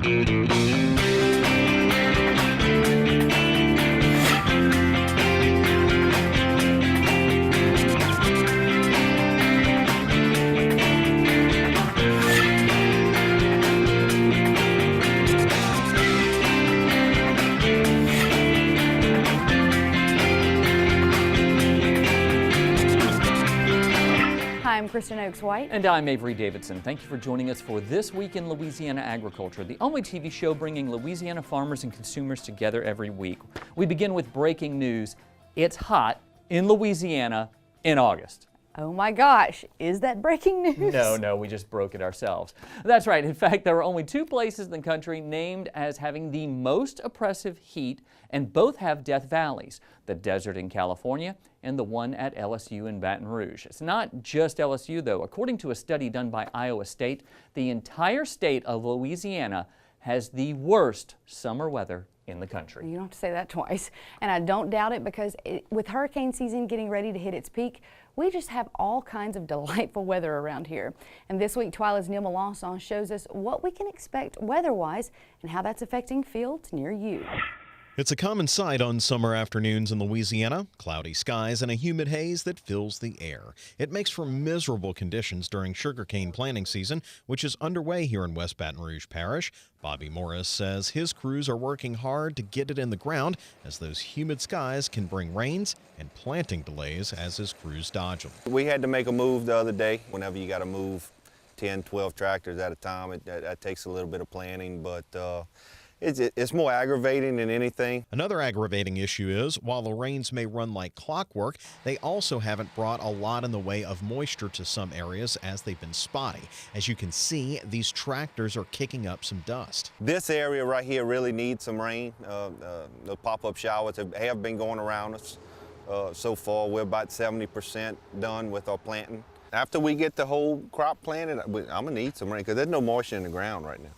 I'm Kristen Oakes-White. And I'm Avery Davidson. Thank you for joining us for This Week in Louisiana Agriculture, the only TV show bringing Louisiana farmers and consumers together every week. We begin with breaking news. It's hot in Louisiana in August. Oh my gosh, is that breaking news? No, we just broke it ourselves. That's right. In fact, there are only two places in the country named as having the most oppressive heat, and both have death valleys, the desert in California and the one at LSU in Baton Rouge. It's not just LSU, though. According to a study done by Iowa State, the entire state of Louisiana has the worst summer weather in the country. You don't have to say that twice. And I don't doubt it, because with hurricane season getting ready to hit its peak, we just have all kinds of delightful weather around here. And this week, TWILA's Neil Melanson shows us what we can expect weather-wise and how that's affecting fields near you. It's a common sight on summer afternoons in Louisiana, cloudy skies and a humid haze that fills the air. It makes for miserable conditions during sugarcane planting season, which is underway here in West Baton Rouge Parish. Bobby Morris says his crews are working hard to get it in the ground, as those humid skies can bring rains and planting delays as his crews dodge them. We had to make a move the other day. Whenever you got to move 10, 12 tractors at a time, that takes a little bit of planning, but it's more aggravating than anything. Another aggravating issue is, while the rains may run like clockwork, they also haven't brought a lot in the way of moisture to some areas, as they've been spotty. As you can see, these tractors are kicking up some dust. This area right here really needs some rain. The pop-up showers have been going around us. So far, we're about 70% done with our planting. After we get the whole crop planted, I'm gonna need some rain, because there's no moisture in the ground right now.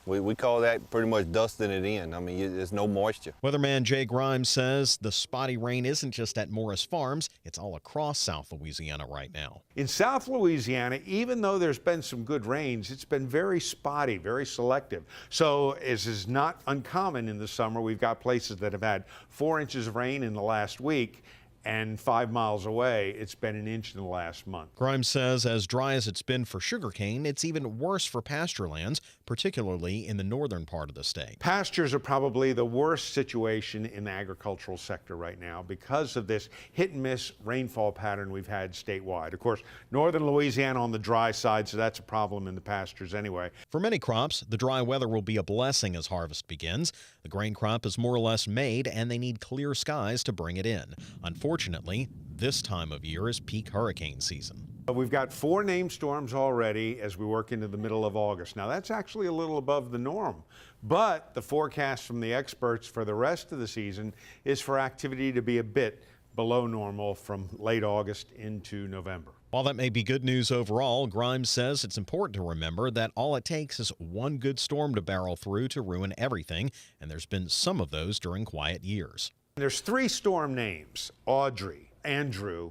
We call that pretty much dusting it in. I mean, there's no moisture. Weatherman Jay Grimes says the spotty rain isn't just at Morris Farms, it's all across South Louisiana right now. In South Louisiana, even though there's been some good rains, it's been very spotty, very selective. So this is not uncommon in the summer. We've got places that have had 4 inches of rain in the last week, and 5 miles away, it's been an inch in the last month. Grimes says as dry as it's been for sugarcane, it's even worse for pasture lands, particularly in the northern part of the state. Pastures are probably the worst situation in the agricultural sector right now because of this hit and miss rainfall pattern we've had statewide. Of course, northern Louisiana on the dry side, so that's a problem in the pastures anyway. For many crops, the dry weather will be a blessing as harvest begins. The grain crop is more or less made, and they need clear skies to bring it in. Unfortunately, this time of year is peak hurricane season. We've got 4 named storms already as we work into the middle of August. Now, that's actually a little above the norm, but the forecast from the experts for the rest of the season is for activity to be a bit below normal from late August into November. While that may be good news overall, Grimes says it's important to remember that all it takes is one good storm to barrel through to ruin everything, and there's been some of those during quiet years. There's 3 storm names: Audrey, Andrew,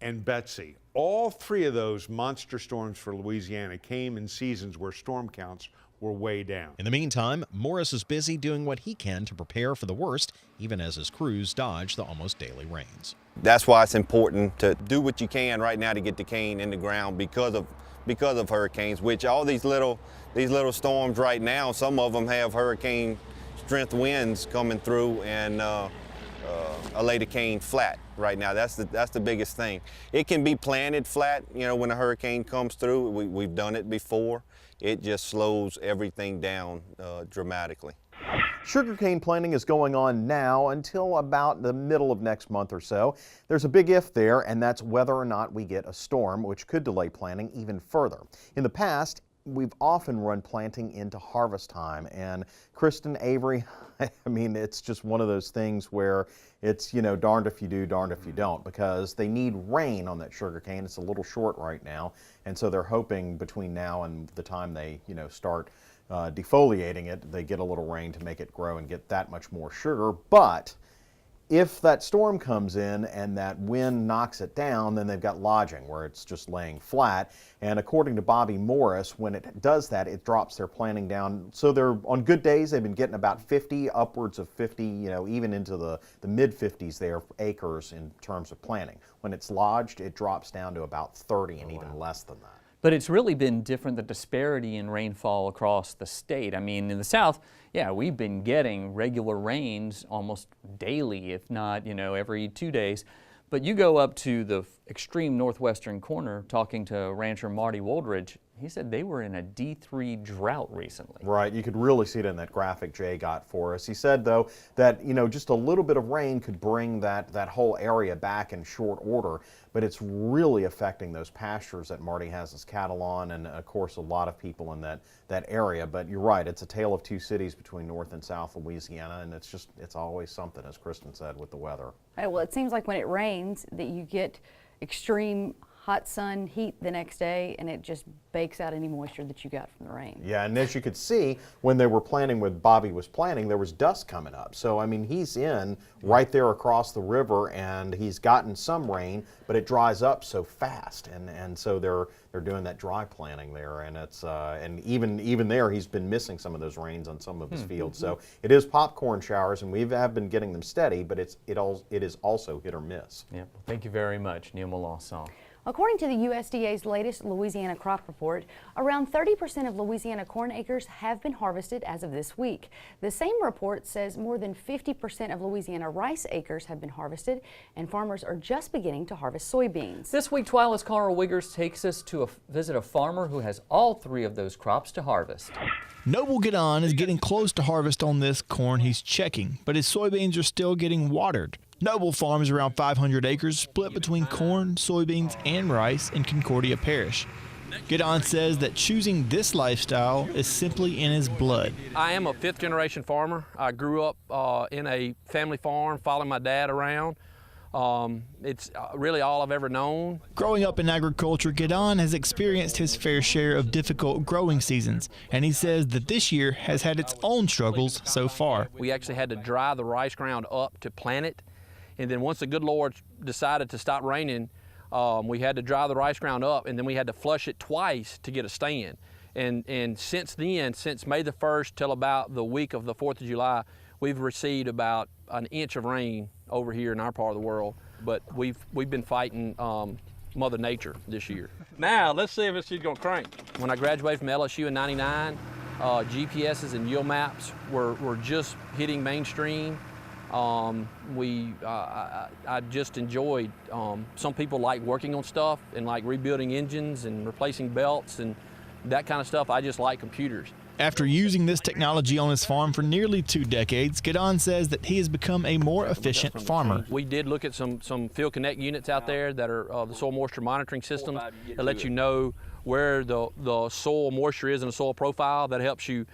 and Betsy. All 3 of those monster storms for Louisiana came in seasons where storm counts were way down. In the meantime, Morris is busy doing what he can to prepare for the worst, even as his crews dodge the almost daily rains. That's why it's important to do what you can right now to get the cane in the ground because of hurricanes, which all these little storms right now, some of them have hurricane strength winds coming through and lay the cane flat right now. That's the biggest thing. It can be planted flat, you know, when a hurricane comes through. We've done it before. It just slows everything down dramatically. Sugarcane planting is going on now until about the middle of next month or so. There's a big if there, and that's whether or not we get a storm, which could delay planting even further. In the past, we've often run planting into harvest time, and Kristen, Avery, I mean, it's just one of those things where it's, you know, darned if you do, darned if you don't, because they need rain on that sugarcane. It's a little short right now, and so they're hoping between now and the time they, you know, start defoliating it, they get a little rain to make it grow and get that much more sugar. But If that storm comes in and that wind knocks it down, then they've got lodging where it's just laying flat. And according to Bobby Morris, when it does that, it drops their planting down. So they're on good days, they've been getting about 50, upwards of 50, even into the mid 50s there acres in terms of planting. When it's lodged, it drops down to about 30 and even less than that. But it's really been different, the disparity in rainfall across the state. I mean, in the South, yeah, we've been getting regular rains almost daily, if not, every 2 days. But you go up to the extreme northwestern corner, talking to rancher Marty Woldridge, he said they were in a D3 drought recently. Right, you could really see it in that graphic Jay got for us. He said, though, that just a little bit of rain could bring that whole area back in short order, but it's really affecting those pastures that Marty has his cattle on, and of course a lot of people in that area. But you're right, it's a tale of two cities between North and South Louisiana, and it's always something, as Kristen said, with the weather. Right, well, it seems like when it rains that you get extreme hot sun, heat the next day, and it just bakes out any moisture that you got from the rain. Yeah, and as you could see, when they were planting, when Bobby was planting, there was dust coming up. So, I mean, he's in right there across the river, and he's gotten some rain, but it dries up so fast, and so they're doing that dry planting there, and it's and even there, he's been missing some of those rains on some of his fields. So it is popcorn showers, and we have been getting them steady, but it is also hit or miss. Yeah, well, thank you very much, Neil Melanson. According to the USDA's latest Louisiana crop report, around 30% of Louisiana corn acres have been harvested as of this week. The same report says more than 50% of Louisiana rice acres have been harvested, and farmers are just beginning to harvest soybeans. This week, TWILA's Carl Wiggers takes us to visit a farmer who has all three of those crops to harvest. Noble Gadon is getting close to harvest on this corn he's checking, but his soybeans are still getting watered. Noble farms around 500 acres split between corn, soybeans, and rice in Concordia Parish. Gadon says that choosing this lifestyle is simply in his blood. I am a fifth-generation farmer. I grew up in a family farm, following my dad around. It's really all I've ever known. Growing up in agriculture, Gadon has experienced his fair share of difficult growing seasons, and he says that this year has had its own struggles so far. We actually had to dry the rice ground up to plant it, and then once the good Lord decided to stop raining, we had to dry the rice ground up, and then we had to flush it twice to get a stand. And since then, since May the 1st till about the week of the 4th of July, we've received about an inch of rain over here in our part of the world, but we've been fighting Mother Nature this year. Now let's see if she's gonna crank. When I graduated from LSU in '99, GPSs and yield maps were just hitting mainstream. I just enjoyed. Some people like working on stuff and like rebuilding engines and replacing belts and that kind of stuff. I just like computers. After using this technology on his farm for nearly 2 decades, Gadon says that he has become a more efficient farmer. We did look at some Field Connect units out there that are the soil moisture monitoring systems that let you know where the soil moisture is in the soil profile. That helps you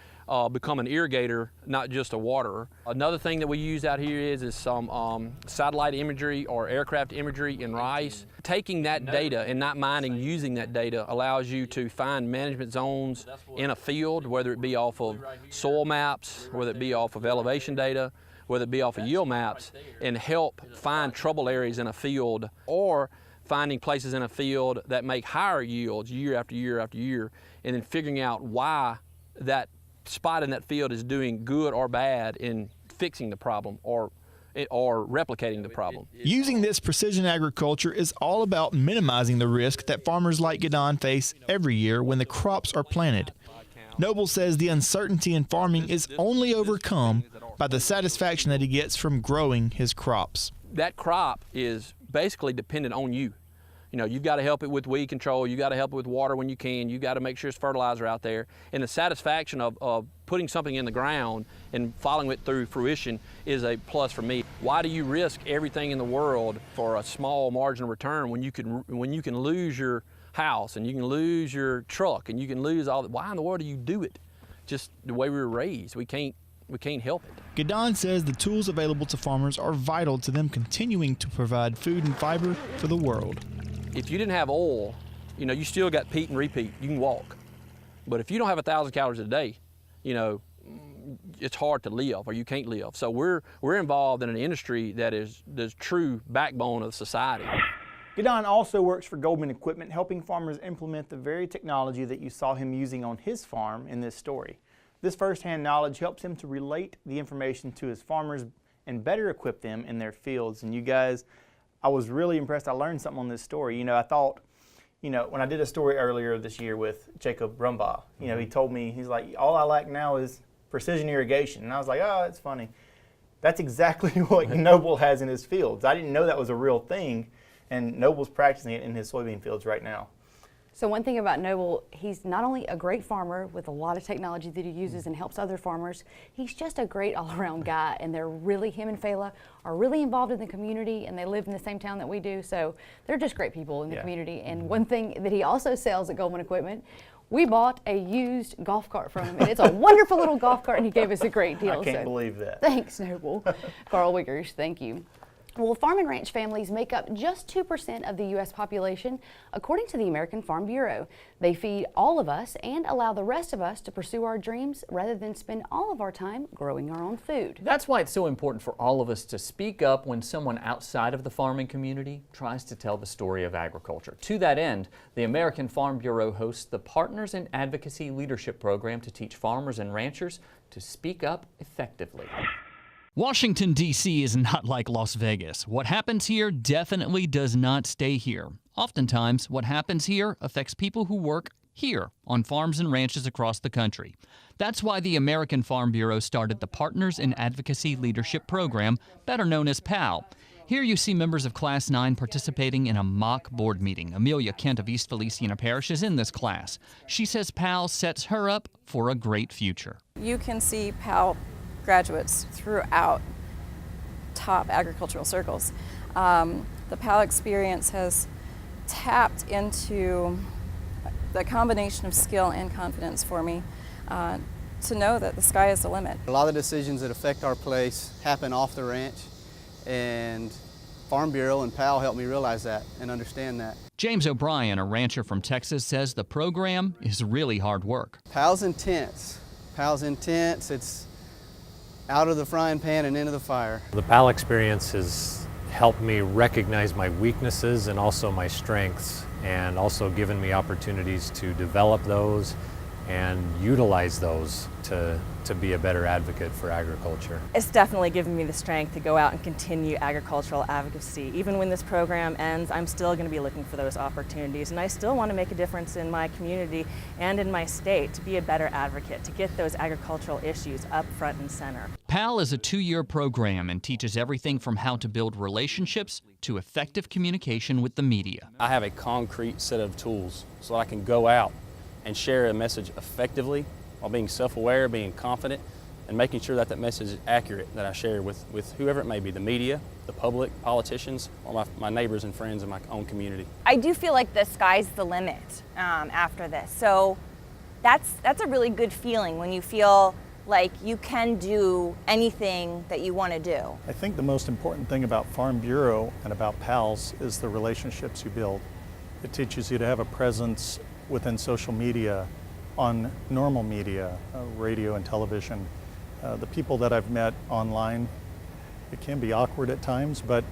become an irrigator, not just a waterer. Another thing that we use out here is some satellite imagery or aircraft imagery in rice. Taking that data and not minding using that data allows you to find management zones in a field, whether it be off of soil maps, whether it be off of elevation data, whether it be off of yield maps, and help find trouble areas in a field, or finding places in a field that make higher yields year after year after year, and then figuring out why that spot in that field is doing good or bad in fixing the problem or replicating the problem. Using this precision agriculture is all about minimizing the risk that farmers like Gadon face every year when the crops are planted. Noble says the uncertainty in farming is only overcome by the satisfaction that he gets from growing his crops. That crop is basically dependent on you. You know, you've got to help it with weed control, you got to help it with water when you can, you got to make sure it's fertilizer out there. And the satisfaction of putting something in the ground and following it through fruition is a plus for me. Why do you risk everything in the world for a small margin of return when you can lose your house and you can lose your truck and you can lose all that? Why in the world do you do it? Just the way we were raised. We can't help it. Gadon says the tools available to farmers are vital to them continuing to provide food and fiber for the world. If you didn't have oil, you know, you still got peat and repeat. You can walk. But if you don't have 1,000 calories a day, you know, it's hard to live, or you can't live. So we're involved in an industry that is the true backbone of society. Gidon also works for Goldman Equipment, helping farmers implement the very technology that you saw him using on his farm in this story. This firsthand knowledge helps him to relate the information to his farmers and better equip them in their fields. And you guys, I was really impressed. I learned something on this story. You know, I thought, you know, when I did a story earlier this year with Jacob Brumbaugh, you know, he told me, he's like, all I lack now is precision irrigation. And I was like, oh, that's funny. That's exactly what Noble has in his fields. I didn't know that was a real thing, and Noble's practicing it in his soybean fields right now. So one thing about Noble, he's not only a great farmer with a lot of technology that he uses and helps other farmers, he's just a great all-around guy, and they're really, him and Fela are really involved in the community, and they live in the same town that we do, so they're just great people in the community. And one thing that he also sells at Goldman Equipment, we bought a used golf cart from him, and it's a wonderful little golf cart, and he gave us a great deal. I can't believe that. Thanks, Noble. Carl Wiggers, thank you. Well, farm and ranch families make up just 2% of the U.S. population, according to the American Farm Bureau. They feed all of us and allow the rest of us to pursue our dreams rather than spend all of our time growing our own food. That's why it's so important for all of us to speak up when someone outside of the farming community tries to tell the story of agriculture. To that end, the American Farm Bureau hosts the Partners in Advocacy Leadership Program to teach farmers and ranchers to speak up effectively. Washington, D.C. is not like Las Vegas. What happens here definitely does not stay here. Oftentimes, what happens here affects people who work here on farms and ranches across the country. That's why the American Farm Bureau started the Partners in Advocacy Leadership Program, better known as PAL. Here you see members of Class 9 participating in a mock board meeting. Amelia Kent of East Feliciana Parish is in this class. She says PAL sets her up for a great future. You can see PAL graduates throughout top agricultural circles. The PAL experience has tapped into the combination of skill and confidence for me to know that the sky is the limit. A lot of decisions that affect our place happen off the ranch, and Farm Bureau and PAL helped me realize that and understand that. James O'Brien, a rancher from Texas, says the program is really hard work. PAL's intense. PAL's intense. It's out of the frying pan and into the fire. The PAL experience has helped me recognize my weaknesses and also my strengths, and also given me opportunities to develop those and utilize those to be a better advocate for agriculture. It's definitely given me the strength to go out and continue agricultural advocacy. Even when this program ends, I'm still going to be looking for those opportunities, and I still want to make a difference in my community and in my state to be a better advocate, to get those agricultural issues up front and center. PAL is a 2-year program and teaches everything from how to build relationships to effective communication with the media. I have a concrete set of tools so I can go out and share a message effectively while being self-aware, being confident, and making sure that that message is accurate that I share with whoever it may be, the media, the public, politicians, or my neighbors and friends in my own community. I do feel like the sky's the limit after this. So that's a really good feeling when you feel like you can do anything that you want to do. I think the most important thing about Farm Bureau and about PALS is the relationships you build. It teaches you to have a presence within social media, on normal media, radio and television. The people that I've met online, it can be awkward at times, but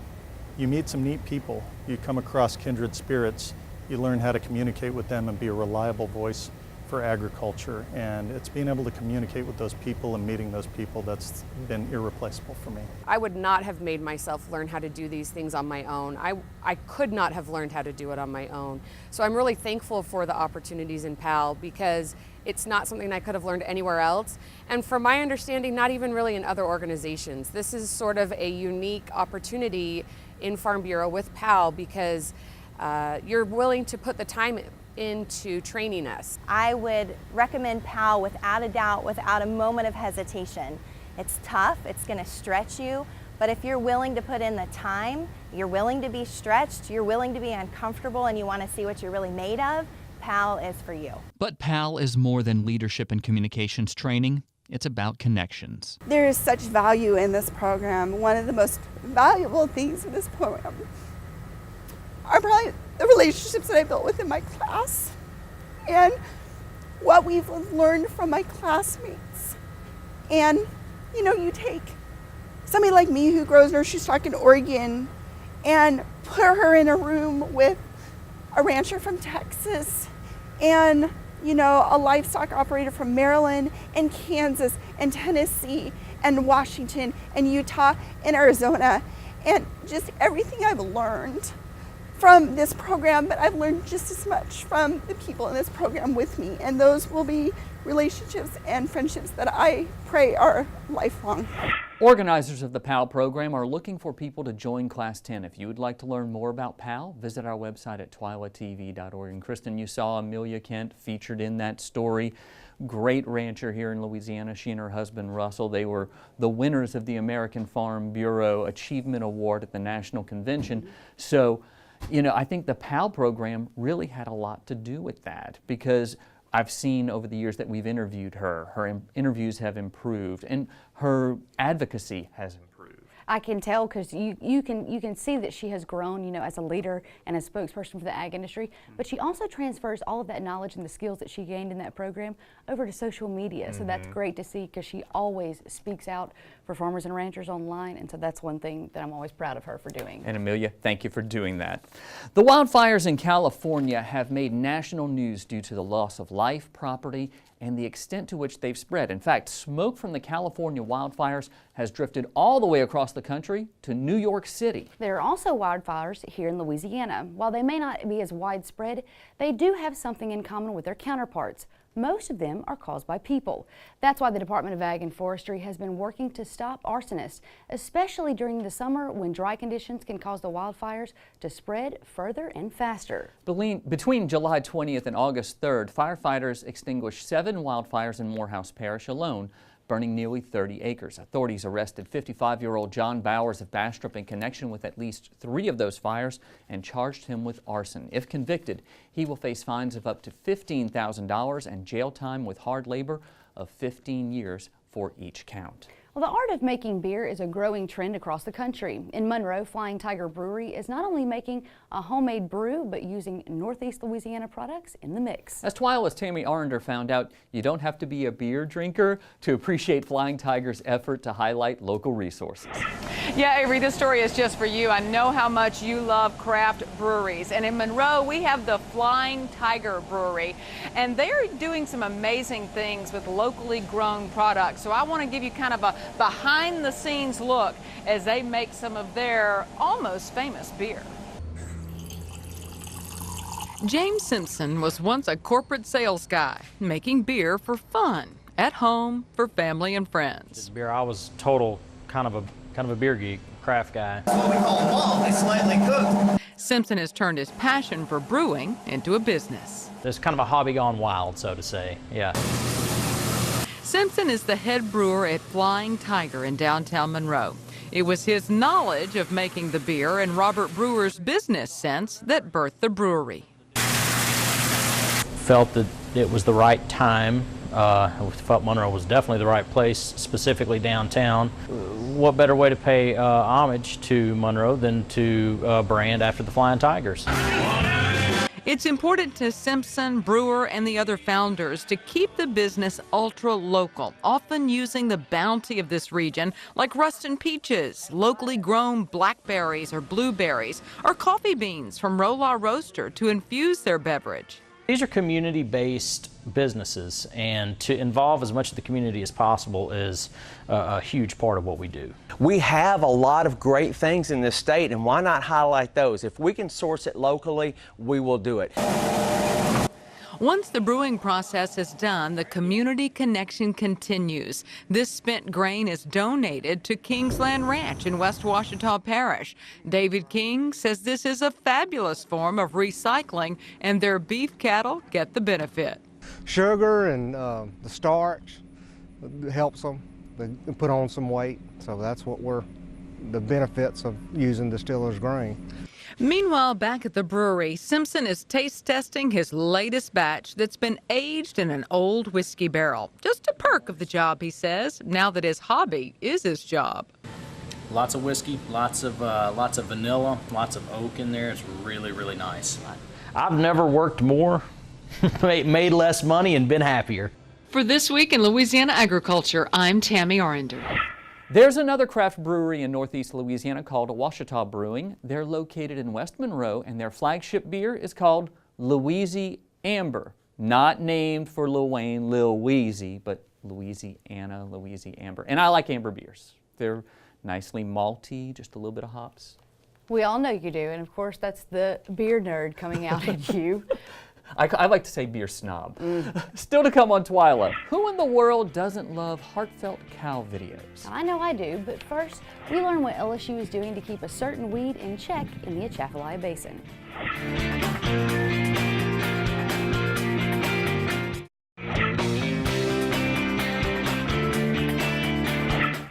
you meet some neat people. You come across kindred spirits. You learn how to communicate with them and be a reliable voice for agriculture. And it's being able to communicate with those people and meeting those people that's been irreplaceable for me. I would not have made myself learn how to do these things on my own. I could not have learned how to do it on my own. So I'm really thankful for the opportunities in PAL, because it's not something I could have learned anywhere else. And from my understanding, not even really in other organizations. This is sort of a unique opportunity in Farm Bureau with PAL, because you're willing to put the time into training us. I would recommend PAL without a doubt, without a moment of hesitation. It's tough, it's going to stretch you, but if you're willing to put in the time, you're willing to be stretched, you're willing to be uncomfortable, and you want to see what you're really made of, PAL is for you. But PAL is more than leadership and communications training. It's about connections. There is such value in this program. One of the most valuable things in this program are probably the relationships that I built within my class and what we've learned from my classmates. And, you know, you take somebody like me who grows nursery stock in Oregon and put her in a room with a rancher from Texas and, you know, a livestock operator from Maryland and Kansas and Tennessee and Washington and Utah and Arizona, and just everything I've learned from this program, but I've learned just as much from the people in this program with me, and those will be relationships and friendships that I pray are lifelong. Organizers of the PAL program are looking for people to join Class 10. If you would like to learn more about PAL, visit our website at twilatv.org. And Kristen, you saw Amelia Kent featured in that story. Great rancher here in Louisiana. She and her husband Russell, they were the winners of the American Farm Bureau Achievement Award at the National Convention. So, you know, I think the PAL program really had a lot to do with that, because I've seen over the years that we've interviewed her, interviews have improved and her advocacy has improved. I can tell because you can see that she has grown, you know, as a leader and a spokesperson for the ag industry, but she also transfers all of that knowledge and the skills that she gained in that program over to social media. So that's great to see, because she always speaks out for farmers and ranchers online, and so that's one thing that I'm always proud of her for doing. And Amelia, thank you for doing that. The wildfires in California have made national news due to the loss of life, property, and the extent to which they've spread. In fact, smoke from the California wildfires has drifted all the way across the country to New York City. There are also wildfires here in Louisiana. While they may not be as widespread, they do have something in common with their counterparts. Most of them are caused by people. That's why the Department of Ag and Forestry has been working to stop arsonists, especially during the summer when dry conditions can cause the wildfires to spread further and faster. Between July 20th and August 3rd, firefighters extinguished 7 wildfires in Morehouse Parish alone, burning nearly 30 acres. Authorities arrested 55-year-old John Bowers of Bastrop in connection with at least 3 of those fires and charged him with arson. If convicted, he will face fines of up to $15,000 and jail time with hard labor of 15 years for each count. Well, the art of making beer is a growing trend across the country. In Monroe, Flying Tiger Brewery is not only making a homemade brew, but using Northeast Louisiana products in the mix. As TWILA's Tammy Arender found out, you don't have to be a beer drinker to appreciate Flying Tiger's effort to highlight local resources. Yeah, Avery, this story is just for you. I know how much you love craft breweries. And in Monroe, we have the Flying Tiger Brewery, and they're doing some amazing things with locally grown products. So I want to give you kind of a behind the scenes look as they make some of their almost famous beer. James Simpson was once a corporate sales guy, making beer for fun, at home, for family and friends. This beer, I was total kind of a beer geek, craft guy. That's what we call a malt. It's slightly cooked. Simpson has turned his passion for brewing into a business. It's kind of a hobby gone wild, so to say, yeah. Simpson is the head brewer at Flying Tiger in downtown Monroe. It was his knowledge of making the beer and Robert Brewer's business sense that birthed the brewery. Felt that it was the right time. Felt Monroe was definitely the right place, specifically downtown. What better way to pay homage to Monroe than to brand after the Flying Tigers? It's important to Simpson, Brewer, and the other founders to keep the business ultra-local, often using the bounty of this region, like Ruston peaches, locally grown blackberries or blueberries, or coffee beans from Rolla Roaster to infuse their beverage. These are community-based businesses, and to involve as much of the community as possible is a huge part of what we do. We have a lot of great things in this state, and why not highlight those? If we can source it locally, we will do it. Once the brewing process is done, the community connection continues. This spent grain is donated to Kingsland Ranch in West Ouachita Parish. David King says this is a fabulous form of recycling, and their beef cattle get the benefit. Sugar and the starch helps them. They put on some weight, so that's what the benefits of using distiller's grain. Meanwhile, back at the brewery, Simpson is taste testing his latest batch that's been aged in an old whiskey barrel. Just a perk of the job, he says, now that his hobby is his job. Lots of whiskey, lots of vanilla, lots of oak in there. It's really, really nice. I've never worked more, made less money, and been happier. For This Week in Louisiana Agriculture, I'm Tammy Arender. There's another craft brewery in northeast Louisiana called Ouachita Brewing. They're located in West Monroe, and their flagship beer is called Louisiana Amber. Not named for Lil Wayne, Lil Weezy, but Louisiana Amber. And I like amber beers. They're nicely malty, just a little bit of hops. We all know you do, and of course that's the beer nerd coming out at you. I like to say beer snob. Still to come on TWILA, who in the world doesn't love heartfelt cow videos? I know I do, but first we learn what LSU is doing to keep a certain weed in check in the Atchafalaya Basin.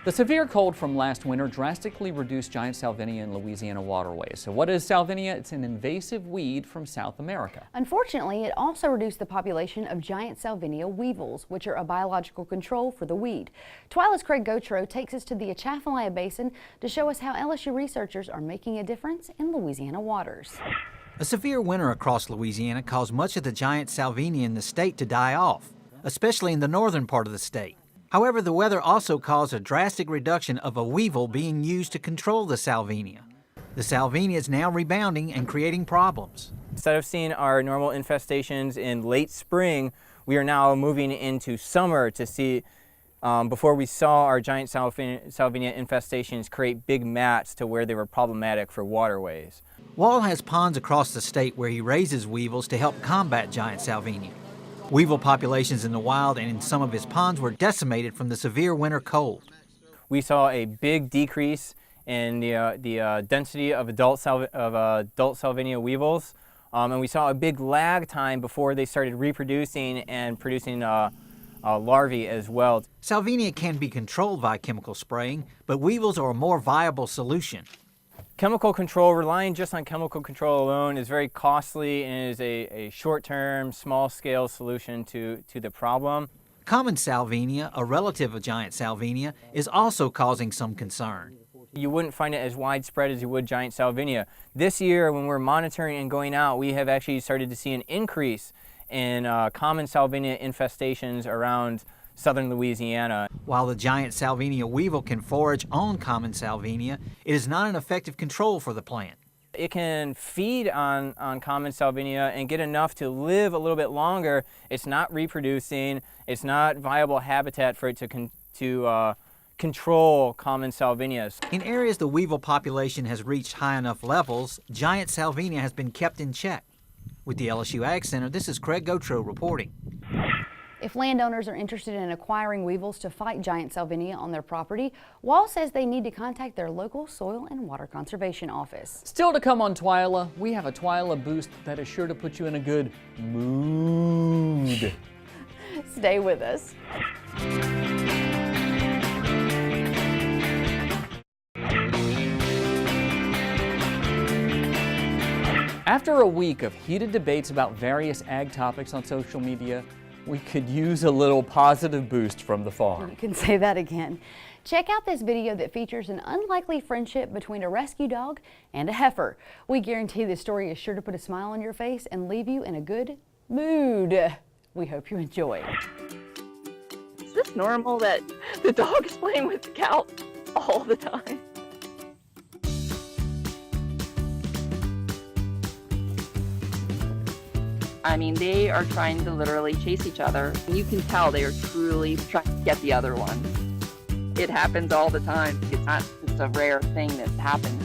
The severe cold from last winter drastically reduced giant salvinia in Louisiana waterways. So what is salvinia? It's an invasive weed from South America. Unfortunately, it also reduced the population of giant salvinia weevils, which are a biological control for the weed. TWILA's Craig Gautreaux takes us to the Atchafalaya Basin to show us how LSU researchers are making a difference in Louisiana waters. A severe winter across Louisiana caused much of the giant salvinia in the state to die off, especially in the northern part of the state. However, the weather also caused a drastic reduction of a weevil being used to control the salvinia. The salvinia is now rebounding and creating problems. Instead of seeing our normal infestations in late spring, we are now moving into summer to see, before we saw our giant salvinia infestations create big mats to where they were problematic for waterways. Wall has ponds across the state where he raises weevils to help combat giant salvinia. Weevil populations in the wild and in some of his ponds were decimated from the severe winter cold. We saw a big decrease in the density of adult salvinia weevils, and we saw a big lag time before they started reproducing and producing larvae as well. Salvinia can be controlled by chemical spraying, but weevils are a more viable solution. Chemical control, relying just on chemical control alone, is very costly and is a short-term, small-scale solution to the problem. Common salvinia, a relative of giant salvinia, is also causing some concern. You wouldn't find it as widespread as you would giant salvinia. This year, when we're monitoring and going out, we have actually started to see an increase in common salvinia infestations around southern Louisiana. While the giant salvinia weevil can forage on common salvinia, it is not an effective control for the plant. It can feed on common salvinia and get enough to live a little bit longer. It's not reproducing. It's not viable habitat for it to control common salvinias. In areas the weevil population has reached high enough levels, giant salvinia has been kept in check. With the LSU Ag Center, this is Craig Gautreaux reporting. If landowners are interested in acquiring weevils to fight giant salvinia on their property, Wall says they need to contact their local soil and water conservation office. Still to come on TWILA, we have a TWILA boost that is sure to put you in a good mood. Stay with us. After a week of heated debates about various ag topics on social media, we could use a little positive boost from the farm. You can say that again. Check out this video that features an unlikely friendship between a rescue dog and a heifer. We guarantee this story is sure to put a smile on your face and leave you in a good mood. We hope you enjoy. Is this normal that the dog is playing with the cow all the time? I mean, they are trying to literally chase each other. You can tell they are truly trying to get the other one. It happens all the time. It's not just a rare thing that happens.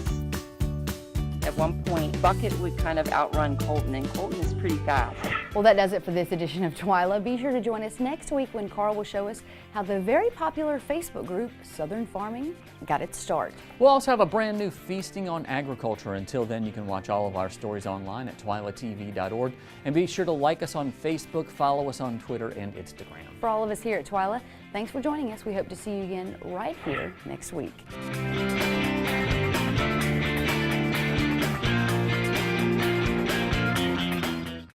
At one point, Bucket would kind of outrun Colton, and Colton is pretty fast. Well, that does it for this edition of TWILA. Be sure to join us next week when Carl will show us how the very popular Facebook group, Southern Farming, got its start. We'll also have a brand new Feasting on Agriculture. Until then, you can watch all of our stories online at twilatv.org. And be sure to like us on Facebook, follow us on Twitter and Instagram. For all of us here at TWILA, thanks for joining us. We hope to see you again right here next week.